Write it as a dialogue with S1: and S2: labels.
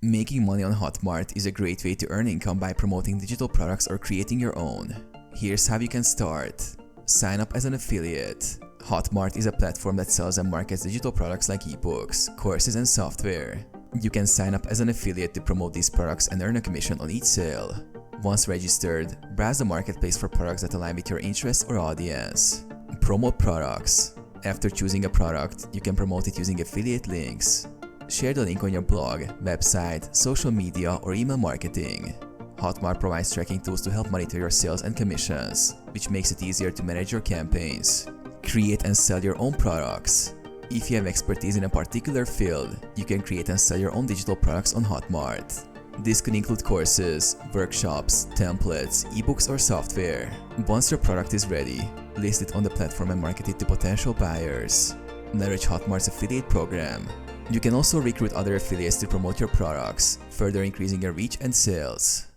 S1: Making money on Hotmart is a great way to earn income by promoting digital products or creating your own. Here's how you can start. Sign up as an affiliate. Hotmart is a platform that sells and markets digital products like ebooks, courses, and software. You can sign up as an affiliate to promote these products and earn a commission on each sale. Once registered, browse the marketplace for products that align with your interests or audience. Promote products. After choosing a product, you can promote it using affiliate links. Share the link on your blog, website, social media, or email marketing. Hotmart provides tracking tools to help monitor your sales and commissions, which makes it easier to manage your campaigns. Create and sell your own products. If you have expertise in a particular field, you can create and sell your own digital products on Hotmart. This could include courses, workshops, templates, ebooks, or software. Once your product is ready, list it on the platform and market it to potential buyers. Leverage Hotmart's affiliate program. You can also recruit other affiliates to promote your products, further increasing your reach and sales.